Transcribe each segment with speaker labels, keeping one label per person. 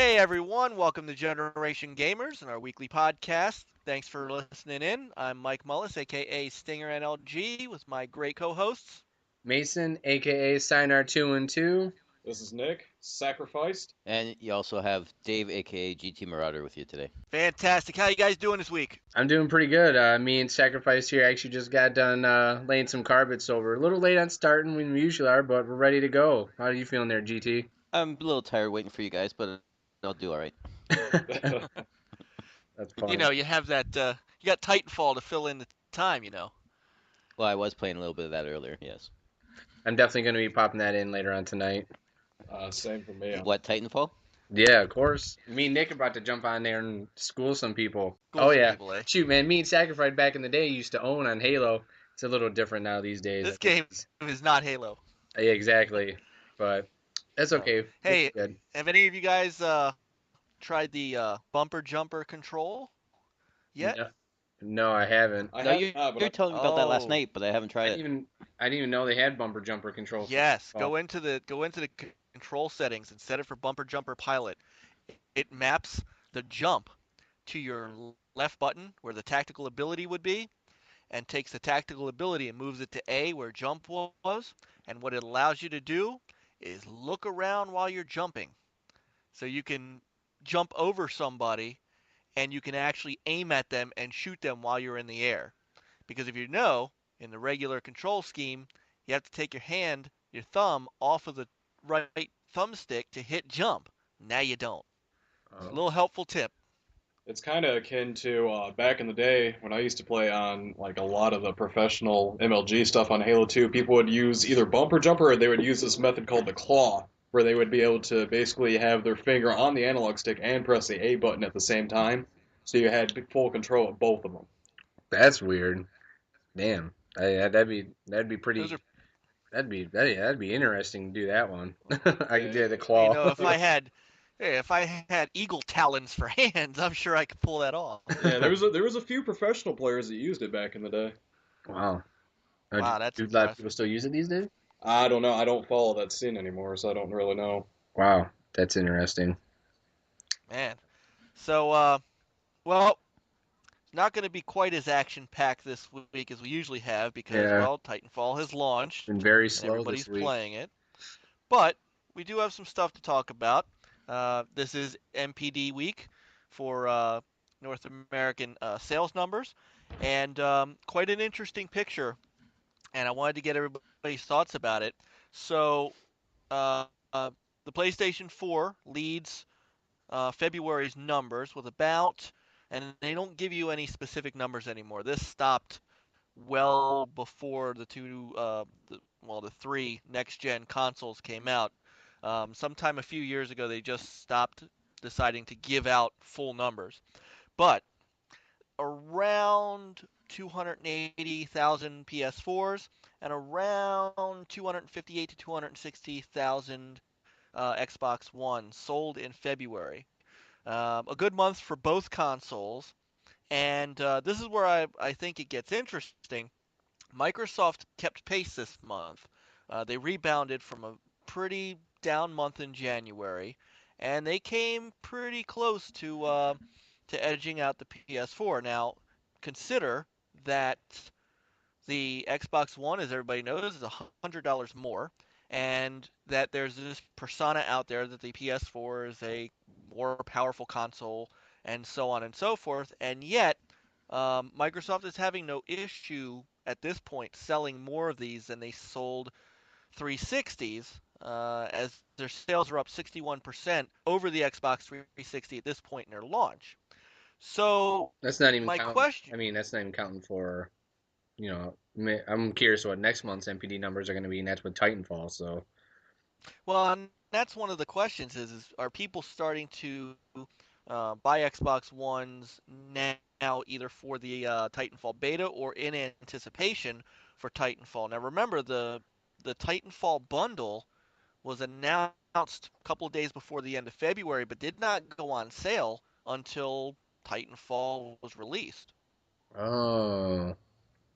Speaker 1: Hey everyone, welcome to Generation Gamers and our weekly podcast. Thanks for listening in. I'm Mike Mullis, aka Stinger NLG, with my great co-hosts.
Speaker 2: Mason, aka Sinar 212.
Speaker 3: This is Nick, Sacrificed.
Speaker 4: And you also have Dave, aka GT Marauder, with you today.
Speaker 1: Fantastic. How you guys doing this week?
Speaker 2: I'm doing pretty good. Me and Sacrifice here actually just got done laying some carpets over. A little late on starting when we usually are, but we're ready to go. How are you feeling there, GT?
Speaker 4: I'm a little tired waiting for you guys, but I'll do all right.
Speaker 2: That's
Speaker 1: You
Speaker 2: fun.
Speaker 1: know, you have that. You got Titanfall to fill in the time.
Speaker 4: Well, I was playing a little bit of that earlier, yes.
Speaker 2: I'm definitely going to be popping that in later on tonight.
Speaker 3: Same for me.
Speaker 4: What, Titanfall?
Speaker 2: Yeah, of course. Me and Nick are about to jump on there and school some people.
Speaker 1: School
Speaker 2: Oh,
Speaker 1: some
Speaker 2: yeah.
Speaker 1: people, eh?
Speaker 2: Shoot, man. Me and Sacrifice back in the day used to own on Halo. It's a little different now these days. I
Speaker 1: This
Speaker 2: think
Speaker 1: game is not Halo.
Speaker 2: yeah, exactly. But that's
Speaker 1: So,
Speaker 2: okay. We'll be
Speaker 1: hey,
Speaker 2: good.
Speaker 1: have any of you guys tried the bumper jumper control yet?
Speaker 2: No, no, I haven't.
Speaker 3: I
Speaker 4: No,
Speaker 3: have,
Speaker 4: you're
Speaker 3: but
Speaker 4: telling me about that last
Speaker 1: Oh,
Speaker 4: night, but I haven't
Speaker 2: I
Speaker 4: tried
Speaker 2: didn't
Speaker 4: it.
Speaker 2: even I didn't even know they had bumper jumper control for
Speaker 1: yes.
Speaker 2: Titanfall.
Speaker 1: Go into the control settings and set it for bumper jumper pilot. It maps the jump to your left button where the tactical ability would be and takes the tactical ability and moves it to A where jump was. And what it allows you to do is look around while you're jumping. So you can jump over somebody and you can actually aim at them and shoot them while you're in the air. Because if you know, in the regular control scheme, you have to take your thumb off of the right thumbstick to hit jump. Now you don't. It's a
Speaker 2: Oh,
Speaker 1: little helpful tip.
Speaker 3: it's kind of akin to back in the day when I used to play on like a lot of the professional MLG stuff on Halo 2. People would use either bumper jumper or they would use this method called the claw, where they would be able to basically have their finger on the analog stick and press the A button at the same time. So you had full control of both of them.
Speaker 2: that's weird. Damn. That'd be
Speaker 1: Those are,
Speaker 2: pretty. That'd be interesting to do that one. I could
Speaker 3: Yeah,
Speaker 2: do the claw.
Speaker 1: if I had, hey, if I had eagle talons for hands, I'm sure I could pull that off.
Speaker 3: yeah. There was a few professional players that used it back in the day.
Speaker 2: Wow.
Speaker 1: Wow, that's
Speaker 2: Do a lot of people
Speaker 1: impressive,
Speaker 2: still use it these days?
Speaker 3: I don't know. I don't follow that scene anymore, so I don't really know.
Speaker 2: Wow, that's interesting.
Speaker 1: man. So, well, it's not going to be quite as action-packed this week as we usually have because,
Speaker 2: Yeah,
Speaker 1: well, Titanfall has launched
Speaker 2: been very
Speaker 1: and
Speaker 2: slow
Speaker 1: everybody's
Speaker 2: this week.
Speaker 1: playing it. But we do have some stuff to talk about. This is NPD week for North American sales numbers, and quite an interesting picture. And I wanted to get everybody's thoughts about it. So, uh, uh, the PlayStation 4 leads February's numbers with about, and they don't give you any specific numbers anymore. This stopped well before the three next gen consoles came out. Sometime a few years ago, they just stopped deciding to give out full numbers. But around 280,000 PS4s and around 258 to 260,000 Xbox One sold in February. A good month for both consoles. And this is where I think it gets interesting. Microsoft kept pace this month. They rebounded from a pretty down month in January, and they came pretty close to edging out the PS4. Now, consider that the Xbox One, as everybody knows, is $100 more, and that there's this persona out there that the PS4 is a more powerful console, and so on and so forth. And yet, Microsoft is having no issue at this point selling more of these than they sold 360s, as their sales are up 61% over the Xbox 360 at this point in their launch. So,
Speaker 2: That's not even
Speaker 1: my
Speaker 2: counting.
Speaker 1: question,
Speaker 2: I mean, that's not even counting for. I'm curious what next month's MPD numbers are going to be, and that's with Titanfall. So
Speaker 1: well, and that's one of the questions is are people starting to buy Xbox Ones now either for the Titanfall beta or in anticipation for Titanfall? Now, remember the Titanfall bundle was announced a couple of days before the end of February, but did not go on sale until Titanfall was released.
Speaker 2: oh,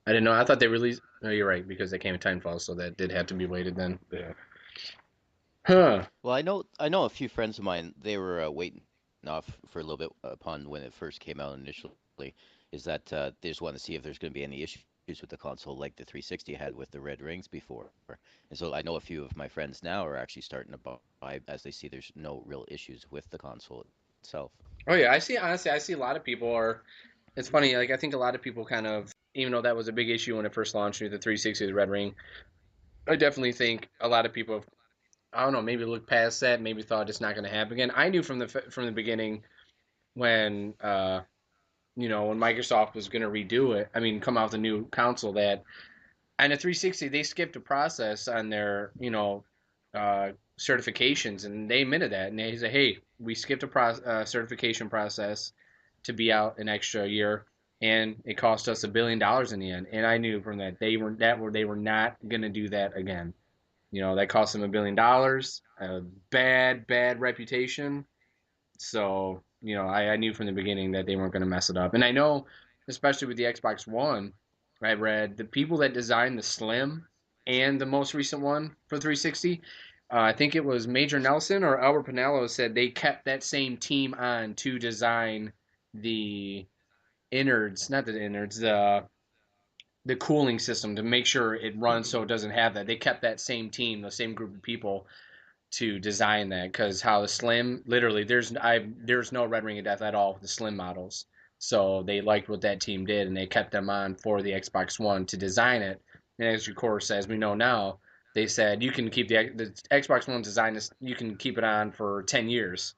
Speaker 2: I didn't know. I thought they released. No, you're right because they came in Titanfall, so that did have to be waited then.
Speaker 3: Yeah.
Speaker 2: Huh.
Speaker 4: Well, I know a few friends of mine. They were waiting off for a little bit upon when it first came out initially. Is that they just want to see if there's going to be any issues with the console, like the 360 had with the red rings before. And so I know a few of my friends now are actually starting to buy as they see there's no real issues with the console itself.
Speaker 2: Oh yeah, I see. Honestly, I see a lot of people are. It's funny. Like I think a lot of people kind of, even though that was a big issue when it first launched with the 360, the red ring. I definitely think a lot of people have, I don't know, maybe looked past that, maybe thought it's not going to happen again. I knew from the beginning when when Microsoft was going to redo it. I mean, come out with a new console that, and the 360 they skipped a process on their certifications, and they admitted that, and they said, hey, we skipped a certification process to be out an extra year. And it cost us $1 billion in the end. And I knew from that they were not gonna do that again. That cost them $1 billion, a bad reputation. So, I knew from the beginning that they weren't going to mess it up. And I know, especially with the Xbox One, I read the people that designed the Slim and the most recent one for 360. I think it was Major Nelson or Albert Pinello said they kept that same team on to design the innards, not the innards, the cooling system to make sure it runs so it doesn't have that. They kept that same team, the same group of people to design that because how the Slim literally there's no Red Ring of Death at all with the Slim models. So they liked what that team did and they kept them on for the Xbox One to design it. And as of course, as we know now, they said you can keep the Xbox One design this, you can keep it on for 10 years,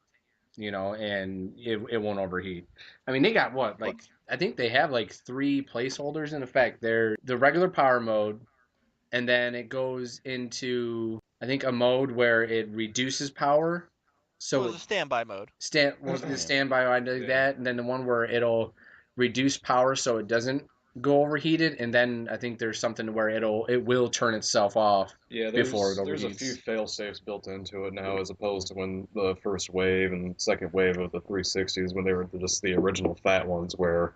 Speaker 2: and it won't overheat. I mean, they got what,
Speaker 1: What?
Speaker 2: like, I think they have like three placeholders in effect. They're the regular power mode, and then it goes into, I think, a mode where it reduces power.
Speaker 1: Well,
Speaker 2: So
Speaker 1: there's a standby mode.
Speaker 2: was the
Speaker 4: Yeah.
Speaker 2: standby I did
Speaker 3: Yeah.
Speaker 2: that, and then the one where it'll reduce power so it doesn't go overheated, and then I think there's something where it will turn itself off
Speaker 3: Yeah,
Speaker 2: before it
Speaker 3: there's a few
Speaker 2: overheats.
Speaker 3: fail safes built into it now, as opposed to when the first wave and second wave of the 360s, when they were just the original fat ones, where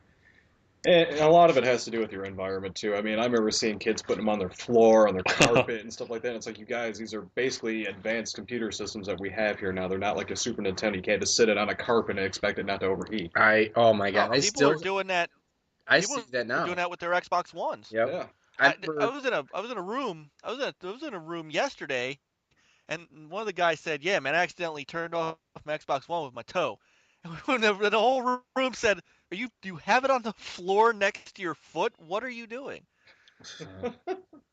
Speaker 3: and a lot of it has to do with your environment too. I mean, I remember seeing kids putting them on their floor, on their carpet, and stuff like that. And it's like, you guys, these are basically advanced computer systems that we have here now. They're not like a Super Nintendo. You can't just sit it on a carpet and expect it not to overheat.
Speaker 2: Oh my
Speaker 1: Oh,
Speaker 2: god,
Speaker 1: people are doing that.
Speaker 2: I
Speaker 1: People
Speaker 2: see that
Speaker 1: are doing
Speaker 2: now.
Speaker 1: that with their Xbox Ones.
Speaker 2: Yep.
Speaker 3: Yeah.
Speaker 2: I
Speaker 1: I
Speaker 2: remember.
Speaker 1: was in a room. I was in a room yesterday, and one of the guys said, "Yeah, man, I accidentally turned off my Xbox One with my toe." And the whole room said, Do you have it on the floor next to your foot? What are you doing?"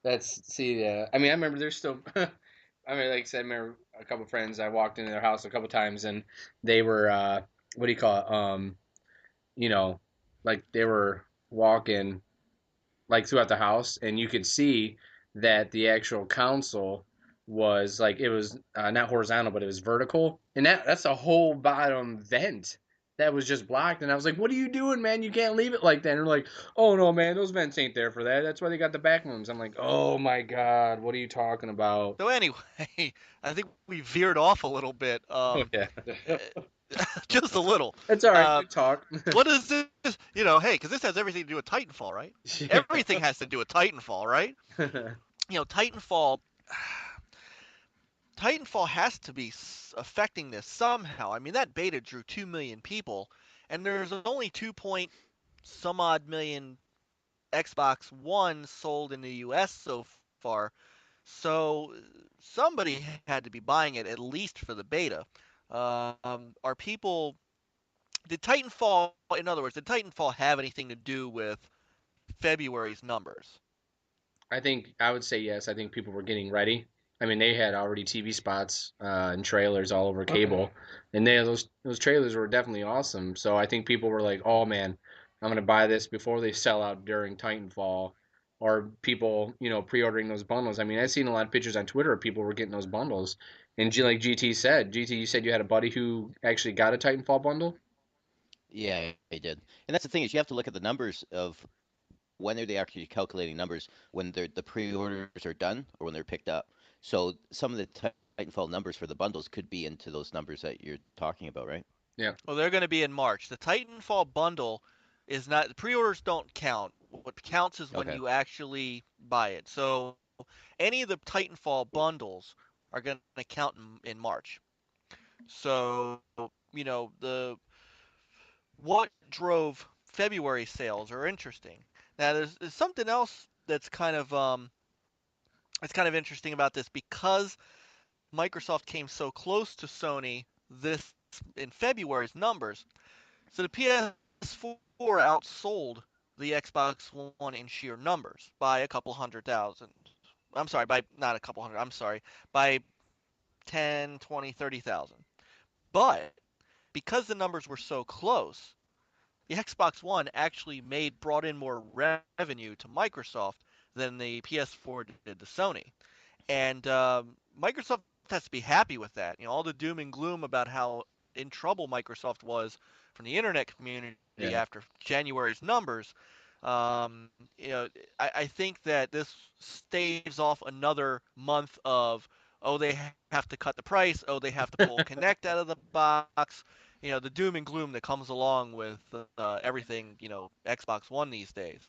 Speaker 2: That's see. I mean, I remember there's still. I mean, like I said, I remember a couple of friends. I walked into their house a couple times, and they were what do you call it? You know, like they were walking like throughout the house, and you could see that the actual console was like it was not horizontal, but it was vertical, and that's a whole bottom vent that was just blocked. And I was like, "What are you doing, man? You can't leave it like that." And they're like, "Oh no, man, those vents ain't there for that. That's why they got the back rooms." I'm like, "Oh my god, what are you talking about?"
Speaker 1: So anyway, I think we veered off a little bit,
Speaker 2: Oh yeah,
Speaker 1: just a little.
Speaker 2: that's all right.
Speaker 1: Uh,
Speaker 2: Good talk.
Speaker 1: what is this? Hey, because this has everything to do with Titanfall, right? Everything has to do with Titanfall, right?
Speaker 2: Yeah.
Speaker 1: Titanfall. Titanfall has to be affecting this somehow. I mean, that beta drew 2 million people, and there's only 2 point some odd million Xbox One sold in the US so far. So somebody had to be buying it at least for the beta. Are people? Did Titanfall, in other words, did Titanfall have anything to do with February's numbers?
Speaker 2: I think I would say yes. I think people were getting ready. I mean, they had already TV spots and trailers all over cable, and those trailers were definitely awesome. So I think people were like, "Oh man, I'm gonna buy this before they sell out during Titanfall," or people, pre-ordering those bundles. I mean, I've seen a lot of pictures on Twitter of people were getting those bundles, and like GT said, you said you had a buddy who actually got a Titanfall bundle.
Speaker 4: Yeah, I did. And that's the thing is you have to look at the numbers of when are they actually calculating numbers when the pre-orders are done or when they're picked up. So some of the Titanfall numbers for the bundles could be into those numbers that you're talking about, right?
Speaker 2: Yeah,
Speaker 1: Well, they're going to be in March. The Titanfall bundle is not, the pre-orders don't count. What counts is when
Speaker 4: Okay.
Speaker 1: you actually buy it. So any of the Titanfall bundles are going to count in March. So, the what drove February sales are interesting. Now, there's something else that's kind of interesting about this because Microsoft came so close to Sony this in February's numbers. So the PS4 outsold the Xbox One in sheer numbers by a couple hundred thousand. I'm sorry, by not a couple hundred. I'm sorry, by 10, 20, 30,000. But because the numbers were so close, the Xbox One actually brought in more revenue to Microsoft than the PS4 did to Sony. And Microsoft has to be happy with that. All the doom and gloom about how in trouble Microsoft was from the internet community
Speaker 2: Yeah.
Speaker 1: after January's numbers. Um, you know, I think that this staves off another month of, oh, they have to cut the price, oh, they have to pull Connect out of the box. The doom and gloom that comes along with everything, Xbox One these days.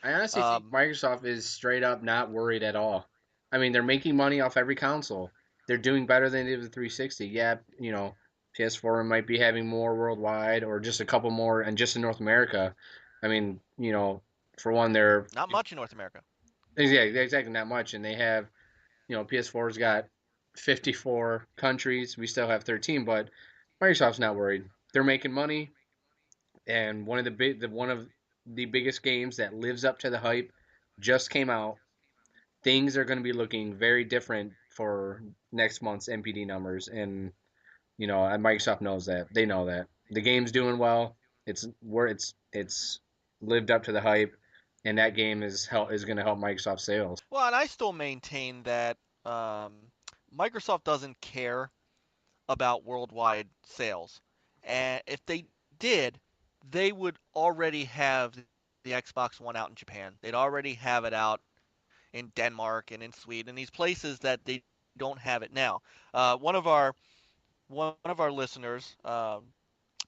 Speaker 2: I honestly think
Speaker 1: Um,
Speaker 2: Microsoft is straight up not worried at all. I mean, they're making money off every console. They're doing better than they did with 360. Yeah, PS4 might be having more worldwide or just a couple more, and just in North America. I mean, for one, they're
Speaker 1: Not much in North America.
Speaker 2: yeah, exactly not much, and they have, PS4's got 54 countries. We still have 13, but Microsoft's not worried. They're making money, and one of the biggest games that lives up to the hype just came out. Things are going to be looking very different for next month's NPD numbers, and and Microsoft knows that. They know that the game's doing well. It's lived up to the hype, and that game is going to help Microsoft sales.
Speaker 1: Well, and I still maintain that um, Microsoft doesn't care about worldwide sales. And if they did, they would already have the Xbox One out in Japan. They'd already have it out in Denmark and in Sweden, these places that they don't have it now. One of our listeners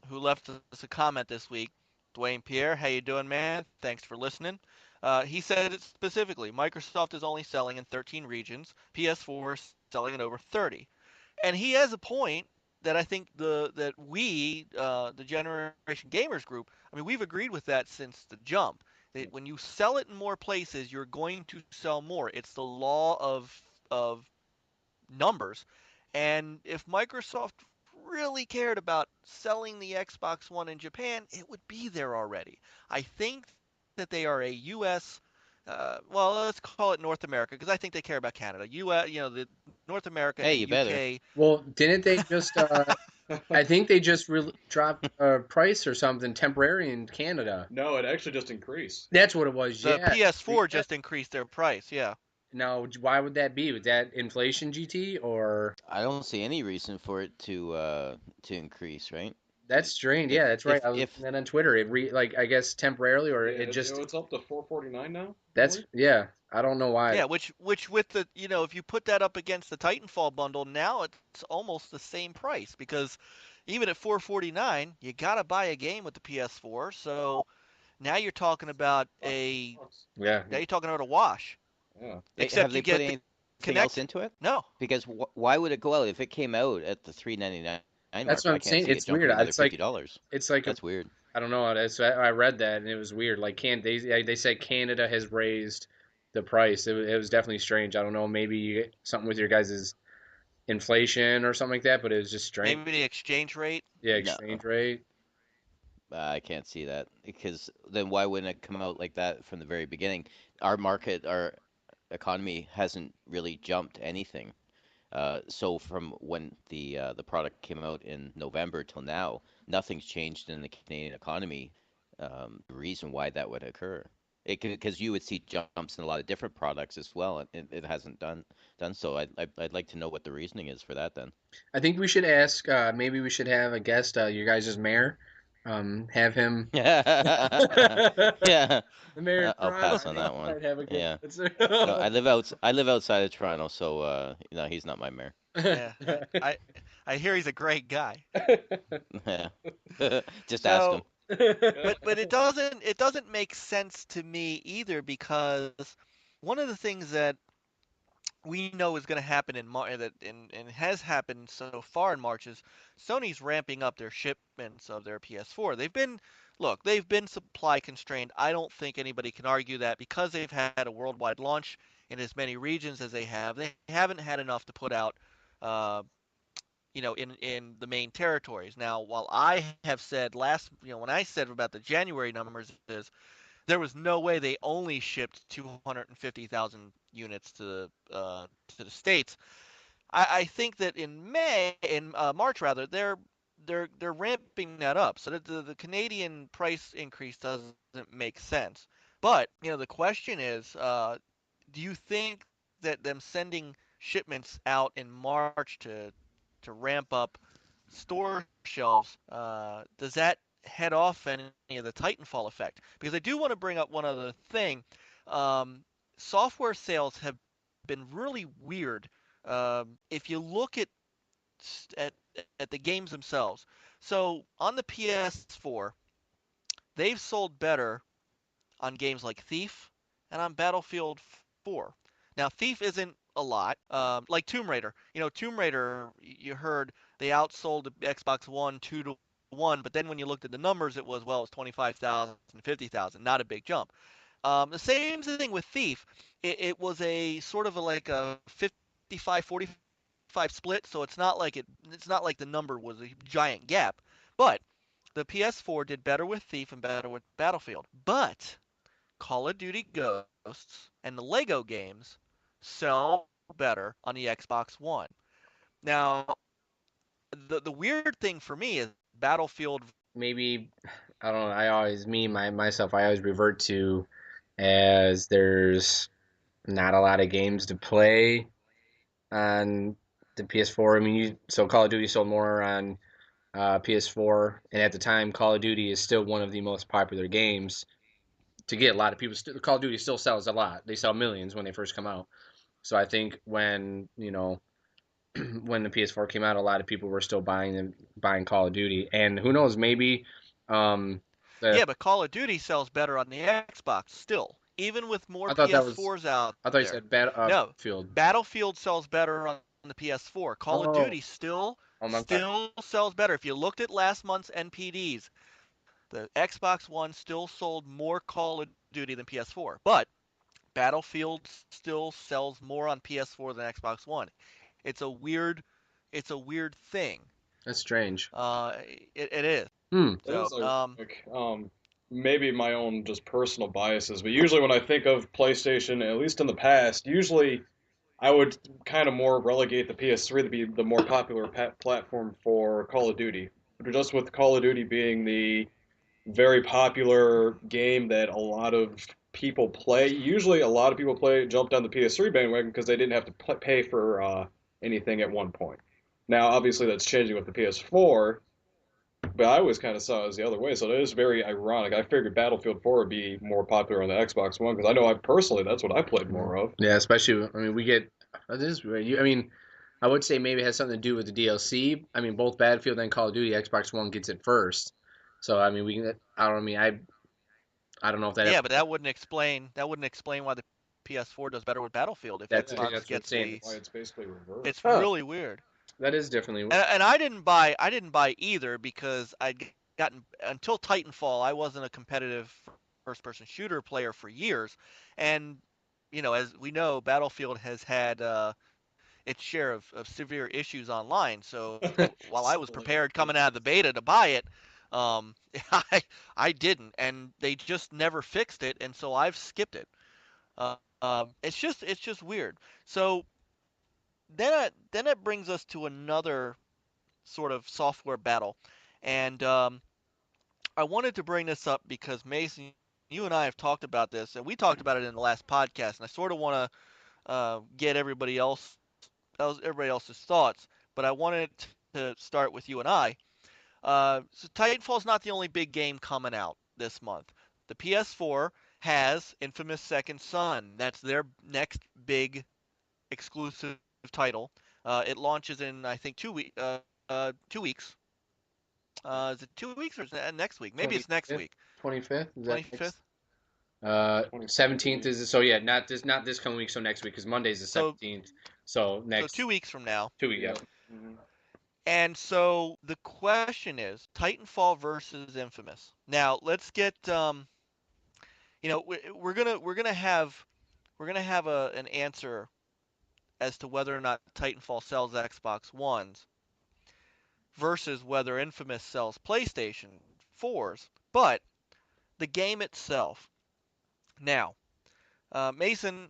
Speaker 1: who left us a comment this week, Dwayne Pierre, how you doing, man? Thanks for listening. He said it specifically. Microsoft is only selling in 13 regions. PS4 is selling in over 30. And he has a point that I think the Generation Gamers group, I mean, we've agreed with that since the jump. That when you sell it in more places, you're going to sell more. It's the law of numbers. And if Microsoft really cared about selling the Xbox One in Japan, it would be there already. I think that they are a U.S. Well, let's call it North America because I think they care about Canada. U.S. The North America
Speaker 4: Hey,
Speaker 1: and
Speaker 4: you better.
Speaker 1: UK.
Speaker 2: Well, didn't they just? I think they just dropped a price or something temporary in Canada.
Speaker 3: No, it actually just increased.
Speaker 2: That's what it was.
Speaker 1: The
Speaker 2: Yeah.
Speaker 1: PS4 just increased their price. Yeah.
Speaker 2: Now, why would that be? Was that inflation, GT, or
Speaker 4: I don't see any reason for it to increase, right?
Speaker 2: that's strange?
Speaker 4: If
Speaker 2: Yeah, that's right. I was
Speaker 4: if
Speaker 2: looking at on Twitter. Like I guess temporarily, or
Speaker 3: Yeah,
Speaker 2: it just
Speaker 3: it's up to 449 now. I
Speaker 2: that's
Speaker 3: believe.
Speaker 2: yeah. I don't know why.
Speaker 1: Yeah, which with the if you put that up against the Titanfall bundle, now it's almost the same price because even at 449, you got to buy a game with the PS4. So now you're talking about a
Speaker 3: $5.
Speaker 2: Yeah,
Speaker 1: now you're talking about a wash.
Speaker 3: Yeah.
Speaker 4: have
Speaker 1: Except you
Speaker 4: they put
Speaker 1: get the
Speaker 4: anything else
Speaker 1: Connect.
Speaker 4: into it?
Speaker 1: No.
Speaker 4: Because why would it go out if it came out at the 399
Speaker 2: that's
Speaker 4: mark?
Speaker 2: what
Speaker 4: I
Speaker 2: I'm
Speaker 4: can't
Speaker 2: saying.
Speaker 4: see it
Speaker 2: It's weird.
Speaker 4: jumping another
Speaker 2: It's like
Speaker 4: $50.
Speaker 2: it's like a
Speaker 4: That's weird.
Speaker 2: I don't know. I read that and it was weird. Like can they said Canada has raised the price. It was definitely strange. I don't know. Maybe something with your guys' inflation or something like that. But it was just strange.
Speaker 1: Maybe the exchange rate.
Speaker 2: Yeah,
Speaker 4: No,
Speaker 2: exchange rate.
Speaker 4: I can't see that because then why wouldn't it come out like that from the very beginning? Our economy hasn't really jumped anything. So from when the product came out in November till now, nothing's changed in the Canadian economy. The reason why that would occur, because you would see jumps in a lot of different products as well, and it hasn't done so. I'd like to know what the reasoning is for that then.
Speaker 2: I think we should ask. Maybe we should have a guest. Your guys' mayor. Have him.
Speaker 4: Yeah,
Speaker 2: The mayor of
Speaker 4: I'll pass
Speaker 2: Toronto.
Speaker 4: on that one.
Speaker 2: Might have a good
Speaker 4: Yeah.
Speaker 2: answer.
Speaker 4: No, I live outside of Toronto, so no, he's not my mayor.
Speaker 1: Yeah, I hear he's a great guy.
Speaker 4: Yeah. Just ask him.
Speaker 1: So, but it doesn't make sense to me either because one of the things that we know is going to happen in March, and has happened so far in March, is Sony's ramping up their shipments of their PS4. They've been supply constrained. I don't think anybody can argue that because they've had a worldwide launch in as many regions as they have. They haven't had enough to put out, uh, in the main territories. Now, while I have said when I said about the January numbers is there was no way they only shipped 250,000 units to the states. I think that in March rather, they're ramping that up, so that the Canadian price increase doesn't make sense. But the question is, do you think that them sending shipments out in March to ramp up store shelves, does that head off any of the Titanfall effect? Because I do want to bring up one other thing. Um, Software sales have been really weird. If you look at at the games themselves, so on the PS4, they've sold better on games like Thief and on Battlefield 4. Now, Thief isn't a lot, like Tomb Raider. Tomb Raider, you heard they outsold the Xbox One 2-1, but then when you looked at the numbers, it was 25,000, 50,000, not a big jump. The same thing with Thief. It was a sort of like a 55-45 split, so it's not like the number was a giant gap. But the PS4 did better with Thief and better with Battlefield. But Call of Duty Ghosts and the Lego games sell better on the Xbox One. Now, the weird thing for me is Battlefield.
Speaker 2: Maybe I don't know. I always myself. I always revert to as there's not a lot of games to play on the PS4. I mean, so Call of Duty sold more on PS4, and at the time, Call of Duty is still one of the most popular games to get a lot of people. Call of Duty still sells a lot. They sell millions when they first come out. So I think when when the PS4 came out, a lot of people were still buying Call of Duty, and who knows, maybe um, the
Speaker 1: Yeah, but Call of Duty sells better on the Xbox still, even with more
Speaker 2: I thought that was
Speaker 1: PS4s out
Speaker 2: I thought you
Speaker 1: there.
Speaker 2: said
Speaker 1: No,
Speaker 2: Field.
Speaker 1: Battlefield sells better on the PS4. Call of
Speaker 2: Oh,
Speaker 1: Duty still
Speaker 2: oh my God.
Speaker 1: still sells better. If you looked at last month's NPDs, the Xbox One still sold more Call of Duty than PS4, but Battlefield still sells more on PS4 than Xbox One. It's a weird, it's a weird thing.
Speaker 2: That's strange.
Speaker 1: Uh, it is.
Speaker 2: Hmm.
Speaker 3: That
Speaker 1: So,
Speaker 3: is ironic. Maybe my own just personal biases, but usually when I think of PlayStation, at least in the past, usually I would kind of more relegate the PS3 to be the more popular platform for Call of Duty. But just with Call of Duty being the very popular game that a lot of people play, usually a lot of people jumped on the PS3 bandwagon because they didn't have to pay for anything at one point. Now, obviously, that's changing with the PS4, but I always kind of saw it as the other way, so it is very ironic. I figured Battlefield 4 would be more popular on the Xbox One because I know I personally that's what I played more of.
Speaker 2: Yeah, especially I mean we get that is right. I mean, I would say maybe it has something to do with the DLC. I mean, both Battlefield and Call of Duty, Xbox One gets it first. So I mean, we can. I don't. I mean, I don't know if that
Speaker 1: yeah, but that wouldn't explain why the PS4 does better with Battlefield if
Speaker 2: that's
Speaker 3: Yeah,
Speaker 1: Xbox
Speaker 2: that's what I'm
Speaker 1: gets
Speaker 2: saying.
Speaker 1: the.
Speaker 3: why it's basically reversed.
Speaker 1: It's
Speaker 2: Huh.
Speaker 1: really weird.
Speaker 2: That is definitely.
Speaker 1: And I didn't buy either because I'd gotten until Titanfall. I wasn't a competitive first-person shooter player for years, and as we know, Battlefield has had its share of severe issues online. So while I was
Speaker 3: Silly
Speaker 1: prepared coming out of the
Speaker 3: issues.
Speaker 1: beta to buy it, um, I didn't, and they just never fixed it, and so I've skipped it. It's just weird. So then it brings us to another sort of software battle, and I wanted to bring this up because Mason, you and I have talked about this, and we talked about it in the last podcast, and I sort of want to get everybody else's thoughts, but I wanted to start with you and I. So Titanfall's not the only big game coming out this month. The PS4 has Infamous Second Son. That's their next big exclusive title. It launches in I think 2 weeks. Is it 2 weeks or is it next week? Maybe it's next
Speaker 2: 25th.
Speaker 1: week.
Speaker 2: 25th. Is that next?
Speaker 1: 25th.
Speaker 2: 17th is so yeah, not this coming week, so next week because Monday's the
Speaker 1: So
Speaker 2: 17th. So
Speaker 1: so
Speaker 2: next
Speaker 1: 2 weeks from now.
Speaker 2: 2 weeks.
Speaker 3: Yeah.
Speaker 2: Yeah.
Speaker 3: Mhm.
Speaker 1: And so the question is Titanfall versus Infamous. Now let's get we're gonna have an answer as to whether or not Titanfall sells Xbox Ones versus whether Infamous sells PlayStation 4s. But the game itself. Now, Mason,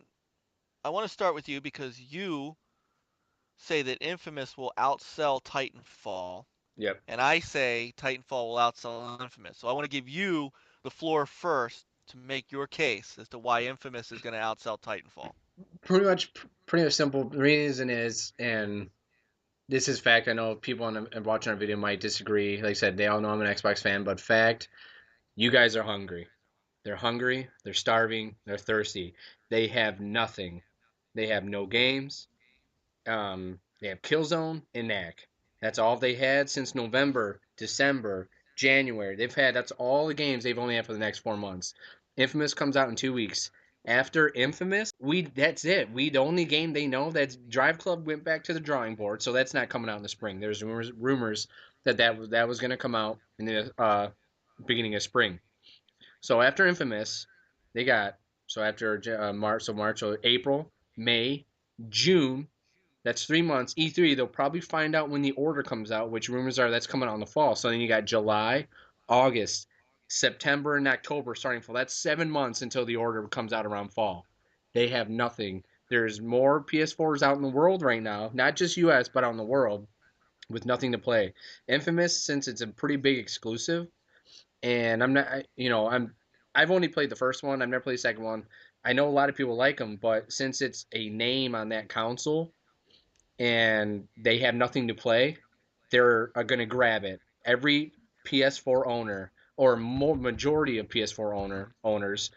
Speaker 1: I want to start with you because you say that Infamous will outsell Titanfall,
Speaker 2: Yep.
Speaker 1: and I say Titanfall will outsell Infamous. So I want to give you the floor first to make your case as to why Infamous is going to outsell Titanfall.
Speaker 2: Pretty much simple. The reason is, and this is fact. I know people watching our video might disagree. Like I said, they all know I'm an Xbox fan, but fact, you guys are hungry. They're hungry. They're starving. They're thirsty. They have nothing. They have no games. They have Killzone and Knack. That's all they had since November, December, January. That's all the games they've only had for the next 4 months. Infamous comes out in 2 weeks. After Infamous, that's it. The only game they know that's Drive Club went back to the drawing board, so that's not coming out in the spring. There's rumors that was going to come out in the beginning of spring. So after Infamous, they got after March, so April, May, June, that's 3 months. E3, they'll probably find out when the order comes out, which rumors are that's coming out in the fall. So then you got July, August, September, and October starting fall. That's 7 months until the order comes out around fall. They have nothing. There's more PS4s out in the world right now, not just US, but out in the world, with nothing to play. Infamous, since it's a pretty big exclusive, and I'm not, I've only played the first one. I've never played the second one. I know a lot of people like them, but since it's a name on that console, and they have nothing to play, they're going to grab it. Every PS4 owner, or more majority of PS4 owners,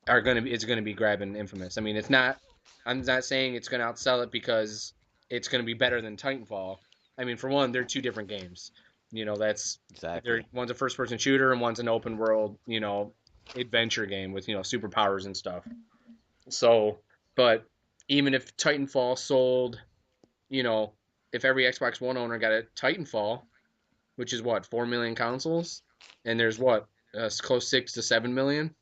Speaker 2: is going to be grabbing Infamous. I mean, it's not. I'm not saying it's going to outsell it because it's going to be better than Titanfall. I mean, for one, they're two different games. That's
Speaker 4: Exactly.
Speaker 2: one's a first-person shooter and one's an open world, adventure game with superpowers and stuff. So, but even if Titanfall sold, you know, if every Xbox One owner got a Titanfall, which is what 4 million consoles, and there's what close 6 to 7 million.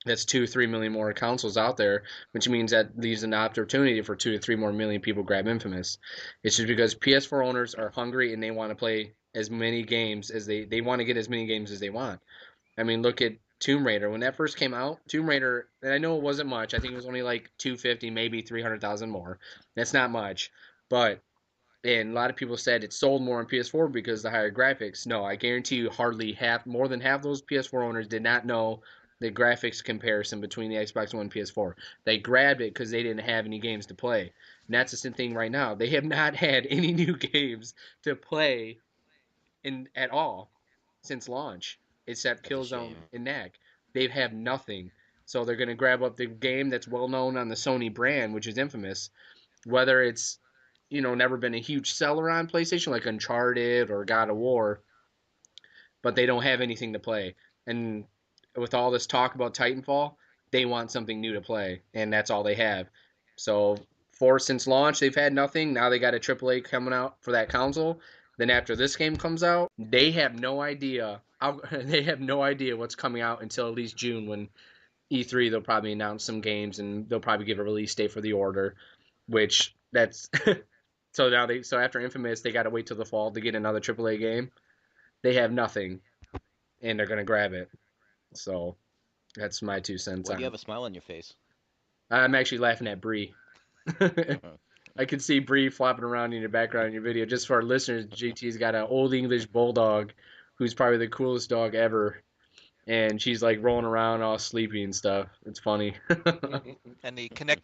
Speaker 2: That's 2 3 million more consoles out there, which means that leaves an opportunity for 2 to 3 more million people grab Infamous. It's just because PS4 owners are hungry and they want to play as many games as they want to get as many games as they want. I mean, look at Tomb Raider. When that first came out, Tomb Raider, and I know it wasn't much. I think it was only like 250, maybe 300,000 more. That's not much, but and a lot of people said it sold more on PS4 because of the higher graphics. No, I guarantee you, more than half those PS4 owners did not know the graphics comparison between the Xbox One and PS4. They grabbed it because they didn't have any games to play. And that's the same thing right now. They have not had any new games to play at all since launch, except
Speaker 4: That's a
Speaker 2: Killzone
Speaker 4: shame.
Speaker 2: and Knack. They have nothing. So they're going to grab up the game that's well known on the Sony brand, which is Infamous, whether it's never been a huge seller on PlayStation like Uncharted or God of War, but they don't have anything to play. And with all this talk about Titanfall, they want something new to play, and that's all they have. So, since launch, they've had nothing. Now they got a AAA coming out for that console. Then after this game comes out, they have no idea. They have no idea what's coming out until at least June, when E3 they'll probably announce some games and they'll probably give a release date for the order, which that's so after Infamous they got to wait till the fall to get another AAA game. They have nothing, and they're gonna grab it. So that's my 2 cents
Speaker 4: Why do
Speaker 2: on
Speaker 4: you
Speaker 2: it.
Speaker 4: have a smile on your face?
Speaker 2: I'm actually laughing at Bree. I can see Bree flopping around in your background in your video. Just for our listeners, GT's got an old English bulldog, who's probably the coolest dog ever, and she's like rolling around all sleepy and stuff. It's funny.
Speaker 1: And the Kinect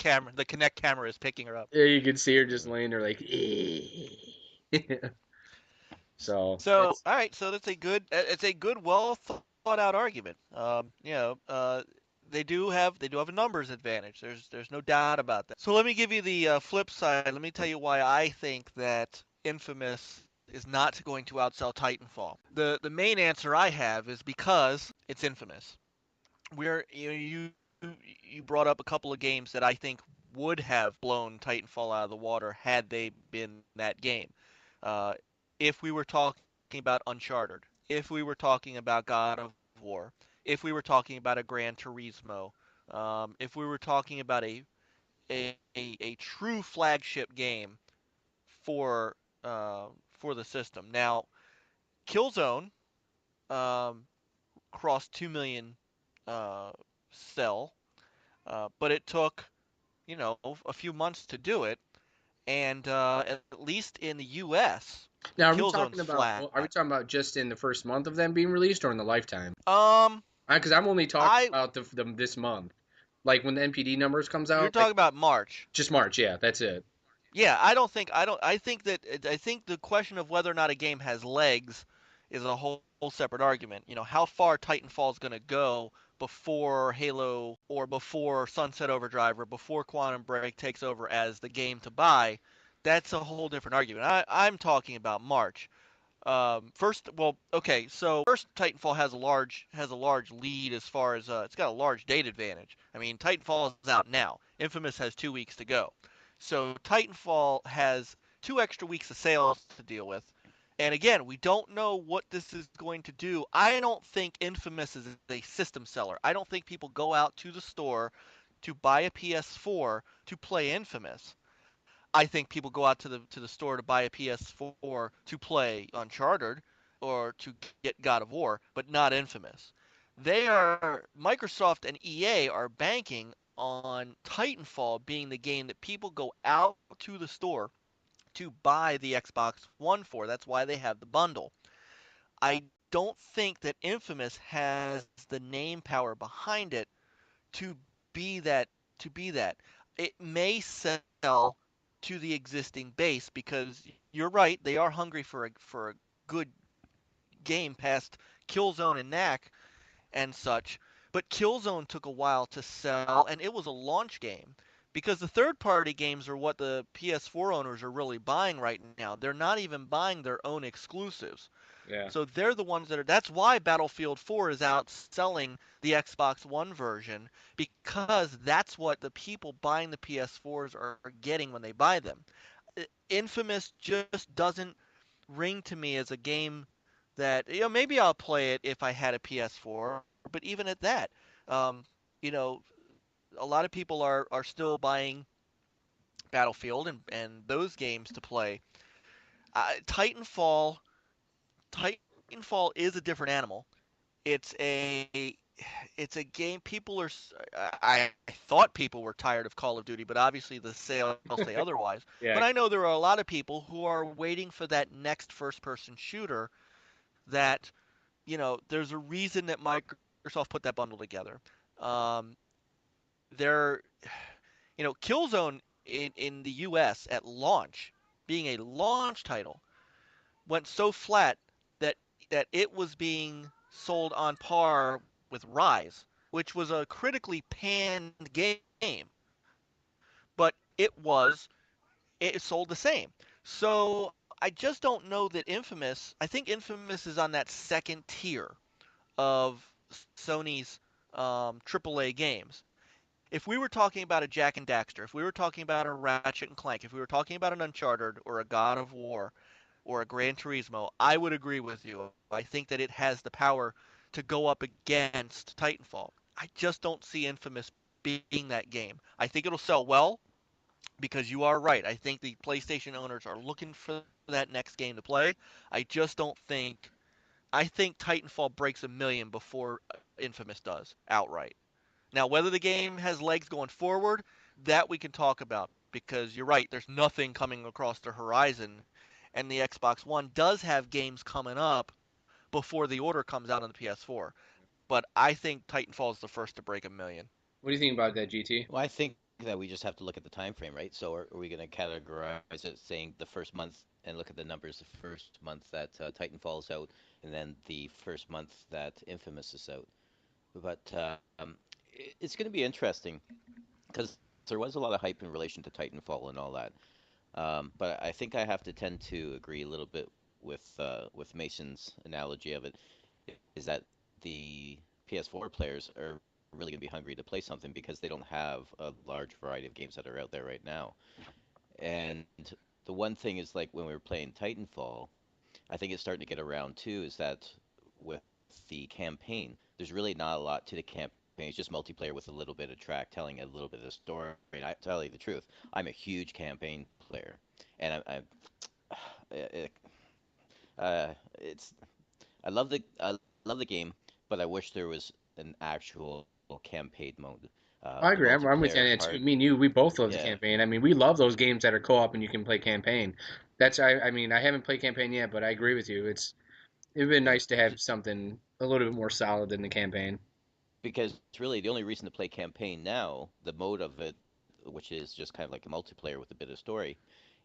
Speaker 1: camera is picking her up.
Speaker 2: Yeah, you can see her just laying there like. So
Speaker 1: So,
Speaker 2: that's
Speaker 1: all right, so it's a good, well thought out argument. They do have a numbers advantage. There's no doubt about that. So let me give you the flip side. Let me tell you why I think that Infamous is not going to outsell Titanfall. The main answer I have is because it's Infamous. Where you brought up a couple of games that I think would have blown Titanfall out of the water had they been that game. Uh, if we were talking about Uncharted, if we were talking about God of War, if we were talking about a Gran Turismo, if we were talking about a true flagship game for for the system. Now, Killzone crossed 2 million uh, sell, but it took a few months to do it, and at least in the U.S.,
Speaker 2: Now,
Speaker 1: Killzone's flat.
Speaker 2: are we talking about just in the first month of them being released, or in the lifetime?
Speaker 1: Um,
Speaker 2: Because I'm only talking
Speaker 1: I
Speaker 2: about the this month, like when the NPD numbers comes
Speaker 1: You're
Speaker 2: out, like
Speaker 1: talking about March.
Speaker 2: just March. Yeah, that's it.
Speaker 1: Yeah, I think the question of whether or not a game has legs is a whole separate argument. How far Titanfall is going to go before Halo or before Sunset Overdrive or before Quantum Break takes over as the game to buy. That's a whole different argument. I'm talking about March. First, well, okay, so first, Titanfall has a large lead as far as it's got a large date advantage. I mean, Titanfall is out now. Infamous has 2 weeks to go, so Titanfall has 2 extra weeks of sales to deal with. And again, we don't know what this is going to do. I don't think Infamous is a system seller. I don't think people go out to the store to buy a PS4 to play Infamous. I think people go out to the store to buy a PS4 to play Uncharted or to get God of War, but not Infamous. Microsoft and EA are banking on Titanfall being the game that people go out to the store to buy the Xbox One for. That's why they have the bundle. I don't think that Infamous has the name power behind it to be that to be that. It may sell to the existing base because you're right, they are hungry for a good game past Killzone and Knack and such. But Killzone took a while to sell, and it was a launch game because the third-party games are what the PS4 owners are really buying right now. They're not even buying their own exclusives.
Speaker 2: Yeah.
Speaker 1: So they're the ones that are. That's why Battlefield 4 is outselling the Xbox One version because that's what the people buying the PS4s are getting when they buy them. Infamous just doesn't ring to me as a game that maybe I'll play it if I had a PS4, but even at that, um, you know, a lot of people are still buying Battlefield and those games to play. Titanfall Titanfall is a different animal. It's a it's a game people are I thought people were tired of Call of Duty, but obviously the sales say otherwise. But I
Speaker 2: Yeah.
Speaker 1: know there are a lot of people who are waiting for that next first person shooter that there's a reason that Microsoft put that bundle together. Um, they're Killzone in the US at launch, being a launch title, went so flat that it was being sold on par with Rise, which was a critically panned game, but it sold the same. So I just don't know that Infamous. I think Infamous is on that second tier of Sony's AAA games. If we were talking about a Jack and Daxter, if we were talking about a Ratchet and Clank, if we were talking about an Uncharted or a God of War or a Gran Turismo, I would agree with you. I think that it has the power to go up against Titanfall. I just don't see Infamous being that game. I think it'll sell well because you are right. I think the PlayStation owners are looking for that next game to play. I just don't think. I think Titanfall breaks 1 million before Infamous does outright. Now, whether the game has legs going forward, that we can talk about because you're right. There's nothing coming across the horizon, and the Xbox One does have games coming up before the order comes out on the PS4. But I think Titanfall is the first to break 1 million.
Speaker 2: What do you think about that, GT?
Speaker 4: Well, I think that we just have to look at the time frame, right? So are we going to categorize it saying the first month and look at the numbers the first month that Titanfall is out, and then the first month that Infamous is out? But it's going to be interesting because there was a lot of hype in relation to Titanfall and all that. But I think I have to tend to agree a little bit with Mason's analogy of it, is that the PS4 players are really going to be hungry to play something because they don't have a large variety of games that are out there right now. And the one thing is like when we were playing Titanfall, I think it's starting to get around too, is that with the campaign, there's really not a lot to the campaign. It's just multiplayer with a little bit of track telling a little bit of the story. And I tell you the truth, I'm a huge campaign player, and it, it's I love the game, but I wish there was an actual campaign mode.
Speaker 2: I
Speaker 4: The
Speaker 2: agree. I'm with you on
Speaker 4: multiplayer
Speaker 2: that too.
Speaker 4: part,
Speaker 2: Me and you, we both love the
Speaker 4: yeah.
Speaker 2: campaign. I mean, we love those games that are co-op and you can play campaign. I mean, I haven't played campaign yet, but I agree with you. It'd been
Speaker 4: Yeah,
Speaker 2: nice to have something a little bit more solid than the campaign.
Speaker 4: because really the only reason to play campaign now, the mode of it, which is just kind of like a multiplayer with a bit of story,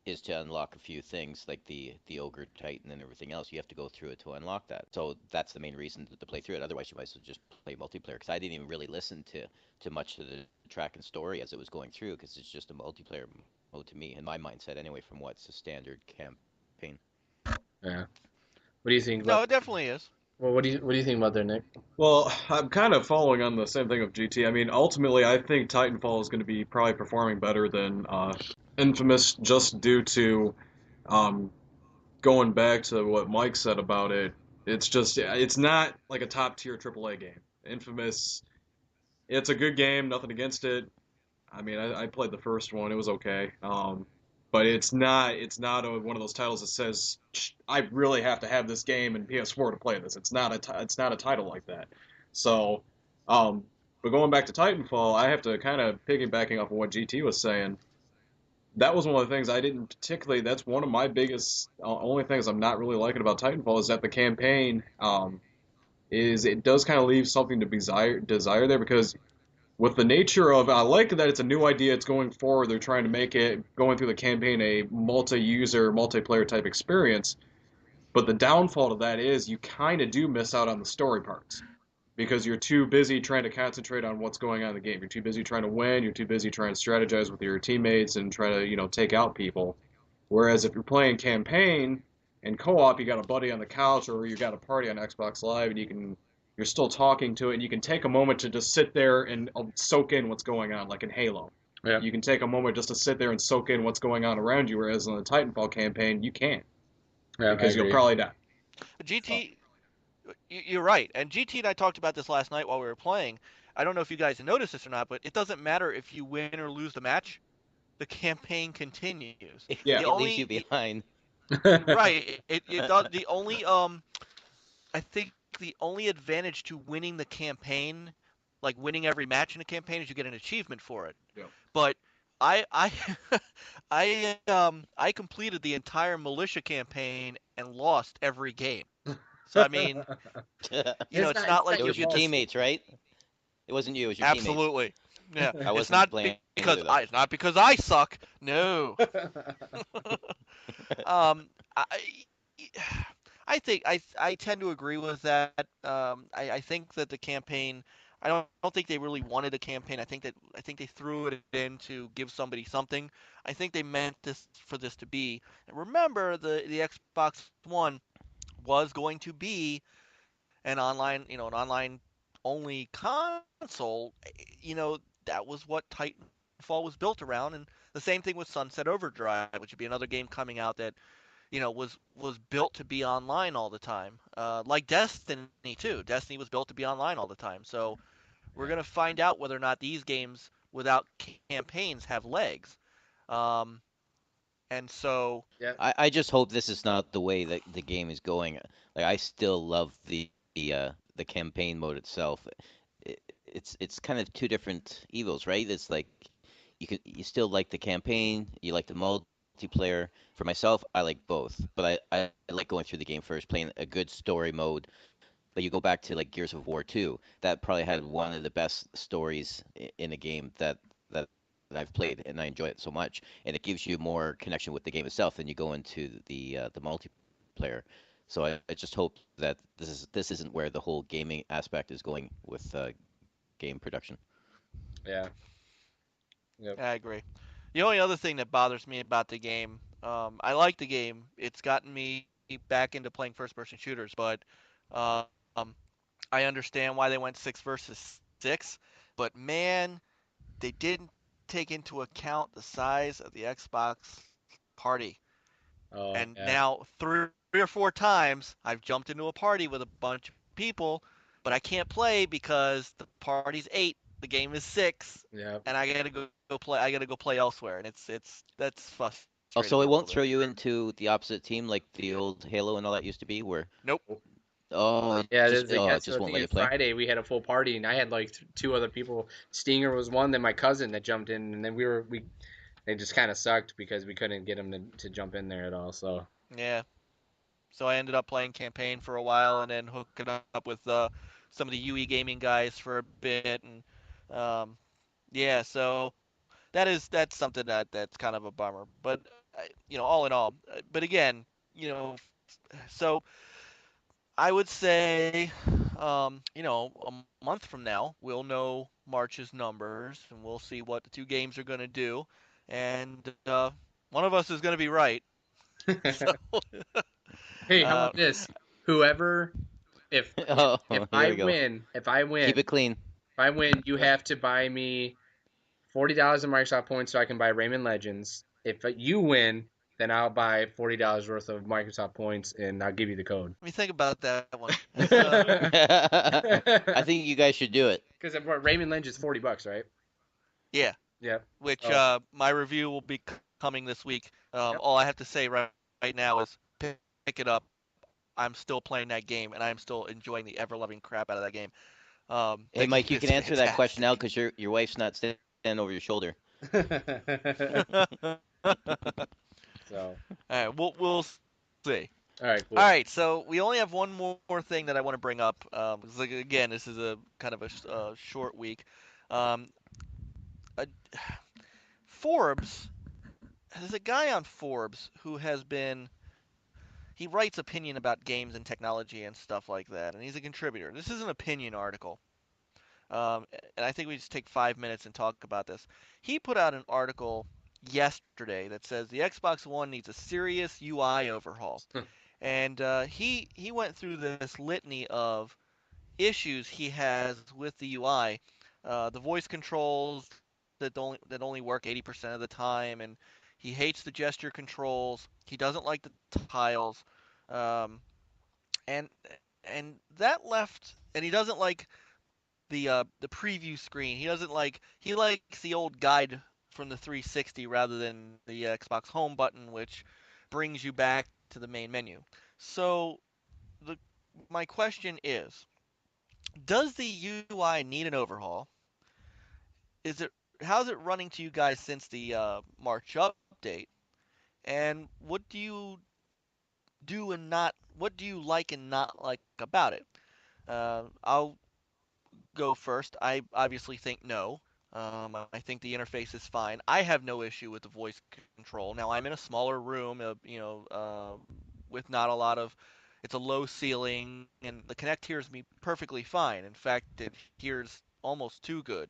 Speaker 4: is to unlock a few things like the ogre titan and everything else. You have to go through it to unlock that. So that's the main reason to play through it. Otherwise, you might as well just play multiplayer. Because I didn't even really listen to much of the track and story as it was going through, because it's just a multiplayer mode to me, in my mindset anyway, from what's a standard campaign.
Speaker 2: Yeah. What do you think
Speaker 1: No,
Speaker 2: about?
Speaker 1: it definitely is.
Speaker 2: Well, what do you think about there, Nick?
Speaker 3: Well, I'm kind of following on the same thing of GT. I mean, ultimately, I think Titanfall is going to be probably performing better than Infamous just due to um, going back to what Mike said about it. It's just, it's not like a top tier AAA game. Infamous, it's a good game, nothing against it. I mean, I played the first one; it was okay. But it's not one of those titles that says I really have to have this game in PS4 to play this. It's not a title like that. So, um, but going back to Titanfall, I have to kind of piggybacking off of what GT was saying. That was one of the things I didn't particularly. That's one of my biggest only things I'm not really liking about Titanfall is that the campaign is it does kind of leave something to desire there because with the nature of I like that it's a new idea, it's going forward, they're trying to make it going through the campaign a multi-user multiplayer type experience, but the downfall to that is you kind of do miss out on the story parts because you're too busy trying to concentrate on what's going on in the game. You're too busy trying to win, you're too busy trying to strategize with your teammates and try to take out people. Whereas if you're playing campaign and co-op, you got a buddy on the couch or you got a party on Xbox Live, and you're still talking to it, and you can take a moment to just sit there and soak in what's going on, like in Halo.
Speaker 2: Yeah.
Speaker 3: You can take a moment just to sit there and soak in what's going on around you, whereas in the Titanfall campaign, you can't
Speaker 2: Yeah, I
Speaker 3: because you'll
Speaker 2: agree.
Speaker 3: probably die. So,
Speaker 1: GT, you're right. And GT and I talked about this last night while we were playing. I don't know if you guys noticed this or not, but it doesn't matter if you win or lose the match. The campaign continues.
Speaker 3: yeah,
Speaker 1: The
Speaker 4: It leaves you
Speaker 1: only
Speaker 4: behind.
Speaker 1: right, it does. The only I think the only advantage to winning the campaign, like winning every match in a campaign, is you get an achievement for it.
Speaker 3: yeah.
Speaker 1: But I I completed the entire militia campaign and lost every game. So I mean,
Speaker 2: It's
Speaker 1: it's
Speaker 2: not
Speaker 1: not
Speaker 2: it's not
Speaker 1: like
Speaker 4: It
Speaker 1: you
Speaker 2: your
Speaker 4: was your
Speaker 1: get
Speaker 2: fault.
Speaker 1: this.
Speaker 4: teammates, right? It wasn't you, it was your teammates.
Speaker 1: Absolutely, yeah.
Speaker 4: I
Speaker 1: It's
Speaker 4: wasn't
Speaker 1: not
Speaker 4: playing
Speaker 1: because
Speaker 4: either though.
Speaker 1: it's not because I suck. No. Um, I I tend to agree with that. I think that the campaign. I don't think they really wanted a campaign. I think they threw it in to give somebody something. I think they meant this for this to be. And remember, the Xbox One was going to be an online only console. That was what Titanfall was built around, and the same thing with Sunset Overdrive, which would be another game coming out that was built to be online all the time. Like Destiny too. Destiny was built to be online all the time. So we're gonna find out whether or not these games without campaigns have legs. Um, and so
Speaker 2: Yeah.
Speaker 4: I just hope this is not the way that the game is going. Like I still love the campaign mode itself. It's kind of two different evils, right? It's like you still like the campaign, you like the multiplayer. For myself, I like both, but I like going through the game first, playing a good story mode. Like you go back to like Gears of War 2, that probably had one of the best stories in a game that I've played, and I enjoy it so much. And it gives you more connection with the game itself than you go into the multiplayer. So I just hope that this isn't where the whole gaming aspect is going with game production.
Speaker 2: Yeah. Yep.
Speaker 1: I agree. The only other thing that bothers me about the game, I like the game. It's gotten me back into playing first-person shooters, but um, I understand why they went six versus six. but man, they didn't take into account the size of the Xbox party.
Speaker 2: Oh
Speaker 1: And
Speaker 2: yeah,
Speaker 1: now three or four times I've jumped into a party with a bunch of people, but I can't play because the party's 8, the game is 6,
Speaker 2: yeah.
Speaker 1: and I gotta go play. I gotta go play elsewhere, and it's that's
Speaker 4: Oh,
Speaker 1: frustrated
Speaker 4: so
Speaker 1: me
Speaker 4: it
Speaker 1: a little
Speaker 4: won't
Speaker 1: bit.
Speaker 4: throw you into the opposite team like the old Halo and all that used to be, where
Speaker 1: Nope.
Speaker 2: Yeah,
Speaker 4: it
Speaker 2: that's
Speaker 4: just
Speaker 2: the
Speaker 4: won't
Speaker 2: thing.
Speaker 4: let you
Speaker 2: Is
Speaker 4: play.
Speaker 2: Friday we had a full party, and I had like two other people. Stinger was one, then my cousin that jumped in, and then we they just kind of sucked because we couldn't get them to jump in there at all. So
Speaker 1: Yeah. So I ended up playing campaign for a while, and then hooking up with some of the UE gaming guys for a bit, and um, yeah. So that's something that's kind of a bummer. But all in all, but again, so I would say, a month from now we'll know March's numbers, and we'll see what the two games are going to do, and one of us is going to be right. So,
Speaker 2: hey, how
Speaker 1: uh,
Speaker 2: about this? Whoever, if
Speaker 4: Oh,
Speaker 2: if
Speaker 4: here
Speaker 2: I
Speaker 4: we go.
Speaker 2: win,
Speaker 4: Keep it clean.
Speaker 2: you have to buy me $40 in Microsoft points so I can buy Rayman Legends. If you win, then I'll buy $40 worth of Microsoft points, and I'll give you the code.
Speaker 1: let me think about that one. That's
Speaker 4: I think you guys should do it.
Speaker 2: Because Rayman Legends is $40, right?
Speaker 1: yeah.
Speaker 2: Yep.
Speaker 1: Which
Speaker 2: Oh,
Speaker 1: my review will be coming this week.
Speaker 2: yep.
Speaker 1: All I have to say right now is pick it up. I'm still playing that game, and I'm still enjoying the ever-loving crap out of that game.
Speaker 4: Hey,
Speaker 1: That game
Speaker 4: Mike, you
Speaker 1: is
Speaker 4: can answer that question now
Speaker 1: fantastic.
Speaker 4: because your wife's not standing over your shoulder.
Speaker 1: All
Speaker 2: So,
Speaker 1: right, we'll see.
Speaker 2: all right,
Speaker 1: All
Speaker 2: cool.
Speaker 1: right, so we only have one more thing that I want to bring up. 'Cause, like, again, this is a kind of a short week. Um, uh, Forbes, there's a guy on Forbes who has been he writes opinion about games and technology and stuff like that, and he's a contributor. This is an opinion article, and I think we just take 5 minutes and talk about this. He put out an article yesterday that says the Xbox One needs a serious UI overhaul, and he went through this litany of issues he has with the UI, the voice controls that only work 80% of the time, and he hates the gesture controls. He doesn't like the tiles, um, and that left, and he doesn't like the preview screen. He likes the old guide from the 360 rather than the Xbox Home button, which brings you back to the main menu. So the my question is, does the UI need an overhaul? Is it How's it running to you guys since the March update? And what do you like and not like about it? I'll go first. I obviously think no. I think the interface is fine. I have no issue with the voice control. Now I'm in a smaller room, with not a lot of. It's a low ceiling, and the Kinect hears me perfectly fine. In fact, it hears almost too good.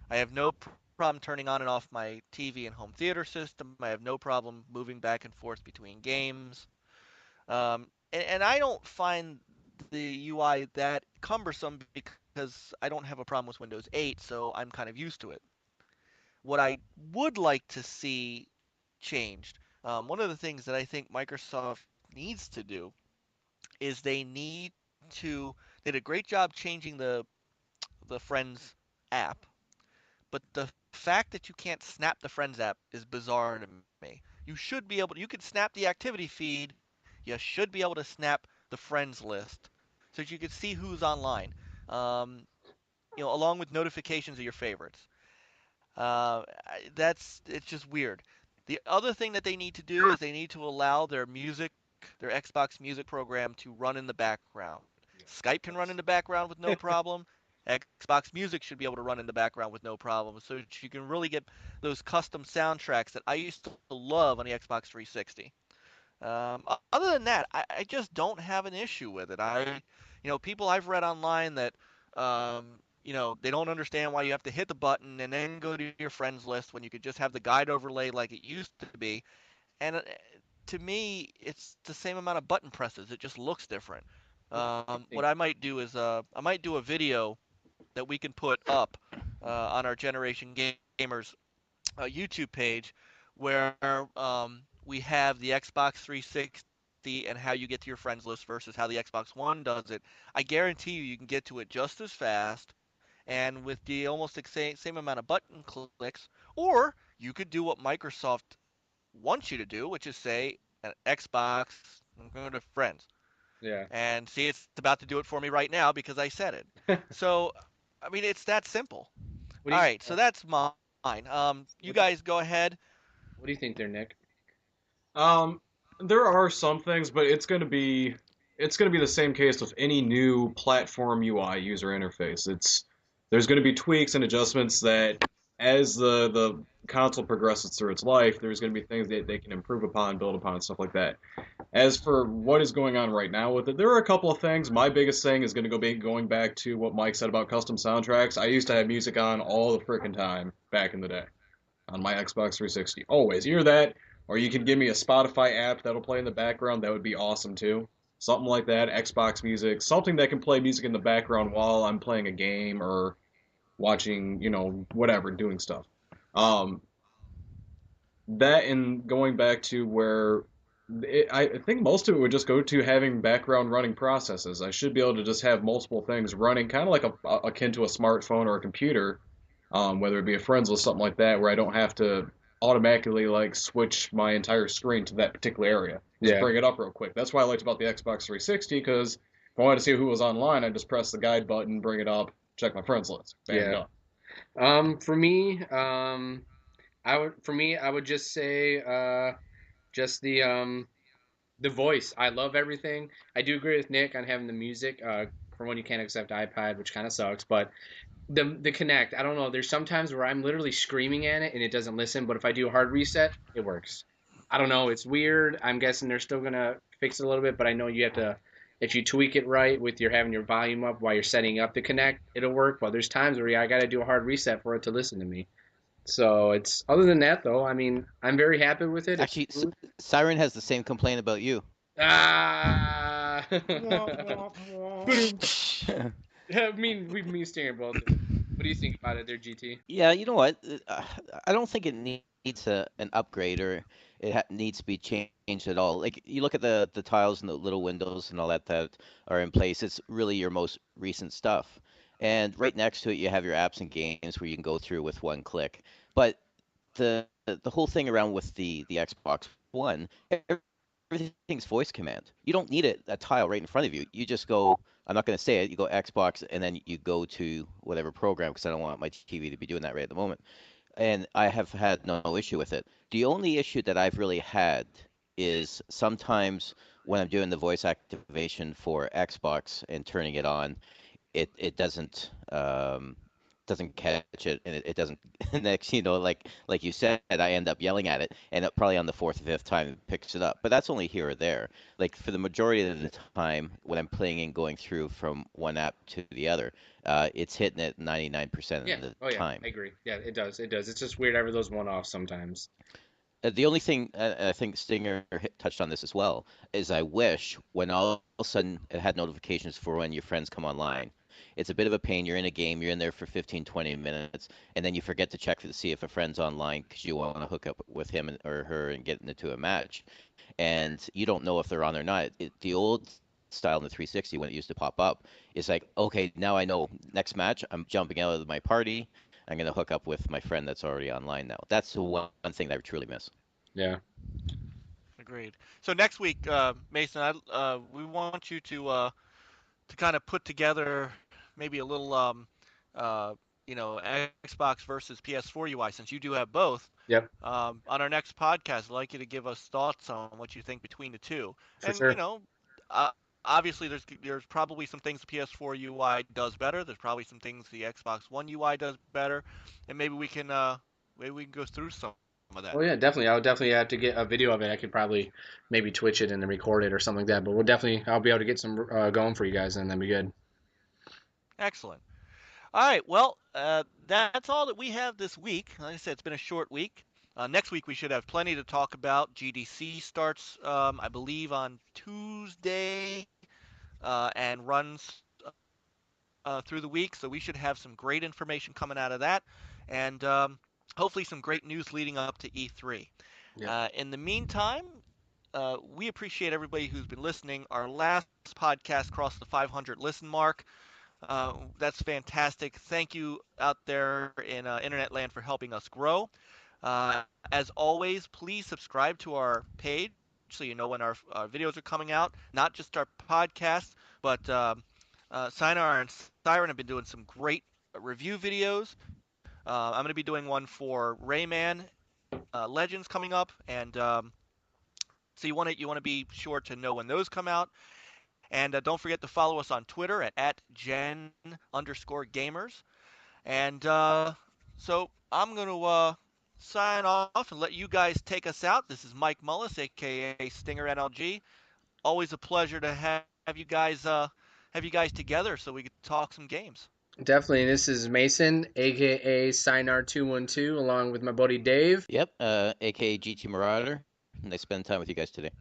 Speaker 1: I have no problem turning on and off my TV and home theater system. I have no problem moving back and forth between games. And I don't find the UI that cumbersome because I don't have a problem with Windows 8, so I'm kind of used to it. What I would like to see changed, one of the things that I think Microsoft needs to do is they did a great job changing the Friends app, but the fact that you can't snap the Friends app is bizarre to me. You could snap the activity feed. You should be able to snap the friends list so that you could see who's online, um, along with notifications of your favorites. It's just weird. The other thing that they need to do is they need to allow their Xbox Music program to run in the background. Skype can run in the background with no problem. Xbox Music should be able to run in the background with no problem, so that you can really get those custom soundtracks that I used to love on the Xbox 360. Other than that, I just don't have an issue with it. People I've read online that, they don't understand why you have to hit the button and then go to your friends list when you could just have the guide overlay like it used to be. And to me, it's the same amount of button presses. It just looks different.
Speaker 2: I
Speaker 1: What
Speaker 2: think
Speaker 1: I might do is I might do a video that we can put up on our Generation Gamers YouTube page where we have the Xbox 360 and how you get to your friends list versus how the Xbox One does it. I guarantee you can get to it just as fast and with the almost the same amount of button clicks, or you could do what Microsoft wants you to do, which is say an Xbox, I'm going to friends.
Speaker 2: Yeah.
Speaker 1: And see, it's about to do it for me right now because I said it. So, I mean, it's that simple.
Speaker 2: What do
Speaker 1: All
Speaker 2: you
Speaker 1: right, so that's mine. You
Speaker 2: what do
Speaker 1: guys go ahead.
Speaker 2: what do you think there, Nick?
Speaker 3: Um, there are some things, but it's gonna be the same case with any new platform UI user interface. There's gonna be tweaks and adjustments that as the console progresses through its life, there's gonna be things that they can improve upon, build upon, stuff like that. As for what is going on right now with it, there are a couple of things. My biggest thing is going back to what Mike said about custom soundtracks. I used to have music on all the freaking time back in the day on my Xbox 360. Always. Either that, or you can give me a Spotify app that'll play in the background. That would be awesome too. Something like that. Xbox music. Something that can play music in the background while I'm playing a game or watching, whatever, doing stuff. Um, that and going back to where I think most of it would just go to having background running processes. I should be able to just have multiple things running, kind of like akin to a smartphone or a computer, whether it be a friends list, something like that, where I don't have to automatically like switch my entire screen to that particular area. Just
Speaker 2: Yeah.
Speaker 3: bring it up real quick. That's what I liked about the Xbox 360 because if I wanted to see who was online, I just press the guide button, bring it up, check my friends list, bam,
Speaker 2: Yeah.
Speaker 3: done.
Speaker 2: For me, I would just say just the voice. I love everything. I do agree with Nick on having the music. For one, you can't accept iPad, which kind of sucks. But the Connect, I don't know. There's sometimes where I'm literally screaming at it and it doesn't listen. But if I do a hard reset, it works. I don't know. It's weird. I'm guessing they're still gonna fix it a little bit, but I know you have to. If you tweak it right with your having your volume up while you're setting up the Connect, it'll work. But there's times where I got to do a hard reset for it to listen to me. So it's other than that though. I mean, I'm very happy with it. It's
Speaker 4: Actually,
Speaker 2: smooth.
Speaker 4: Siren has the same complaint about you.
Speaker 2: Ah.
Speaker 3: Wah, wah, wah.
Speaker 2: Ba-doom. I mean, we've been staring both. What do you think about it there, GT?
Speaker 4: Yeah, you know what? I don't think it needs an upgrade or needs to be changed at all. Like you look at the tiles and the little windows and all that are in place. It's really your most recent stuff. And right next to it, you have your apps and games where you can go through with one click. But the whole thing around with the Xbox One, everything's voice command. You don't need a tile right in front of you. You just go. I'm not going to say it. You go Xbox and then you go to whatever program because I don't want my TV to be doing that right at the moment. And I have had no issue with it. The only issue that I've really had is sometimes when I'm doing the voice activation for Xbox and turning it on, it doesn't catch it and it doesn't next like you said I end up yelling at it and it probably on the fourth or fifth time it picks it up, but that's only here or there. Like for the majority of the time when I'm playing and going through from one app to the other, it's hitting it 99%
Speaker 2: Yeah.
Speaker 4: of the
Speaker 2: Oh yeah,
Speaker 4: time.
Speaker 2: I agree. Yeah, it does. It does. It's just weird having those one-offs sometimes.
Speaker 4: The only thing I think Stinger touched on this as well is I wish when all of a sudden it had notifications for when your friends come online. It's a bit of a pain. You're in a game, you're in there for 15, 20 minutes, and then you forget to check to see if a friend's online because you want to hook up with him or her and get into a match. And you don't know if they're on or not. The old style in the 360 when it used to pop up is like, okay, now I know next match, I'm jumping out of my party. I'm going to hook up with my friend that's already online now. That's the one thing that I truly miss.
Speaker 2: Yeah.
Speaker 1: Agreed. So next week, Mason, we want you to kind of put together maybe a little uh, Xbox versus PS4 UI since you do have both.
Speaker 2: Yep.
Speaker 1: On our next podcast, I'd like you to give us thoughts on what you think between the two.
Speaker 2: For
Speaker 1: And
Speaker 2: sure.
Speaker 1: uh, obviously there's probably some things the PS4 UI does better. There's probably some things the Xbox One UI does better, and maybe we can go through some of that.
Speaker 2: Oh yeah, definitely. I would definitely have to get a video of it. I could probably maybe Twitch it and then record it or something like that. But we'll definitely. I'll be able to get some going for you guys, and that'd be good.
Speaker 1: Excellent. All right. Well, that's all that we have this week. Like I said, it's been a short week. Next week we should have plenty to talk about. GDC starts, I believe, on Tuesday and runs through the week, so we should have some great information coming out of that, and hopefully some great news leading up to E3.
Speaker 2: Yep.
Speaker 1: In the meantime, we appreciate everybody who's been listening. Our last podcast crossed the 500 listen mark. That's fantastic. Thank you out there in internet land for helping us grow. As always, please subscribe to our page so you know when our videos are coming out. Not just our podcast, but Sinar and Siren have been doing some great review videos. I'm going to be doing one for Rayman Legends coming up, and so you want to be sure to know when those come out. And don't forget to follow us on Twitter at @gen_gamers. And so I'm going to sign off and let you guys take us out. This is Mike Mullis, aka Stinger NLG. Always a pleasure to have you guys together so we could talk some games.
Speaker 2: Definitely. This is Mason, aka Sinar212, along with my buddy Dave.
Speaker 4: Yep, aka GT Marauder. Nice spending time with you guys today.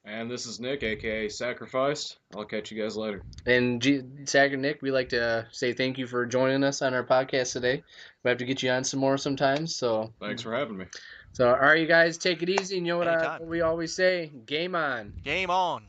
Speaker 3: And this is Nick, aka Sacrificed. I'll catch you guys later.
Speaker 2: And Zach and Nick, we'd like to say thank you for joining us on our podcast today. We have to get you on some more sometimes. So
Speaker 3: Thanks for having me.
Speaker 2: So, all right, you guys, take it easy. You know what
Speaker 1: Anytime.
Speaker 2: we always say? Game on.
Speaker 1: Game on.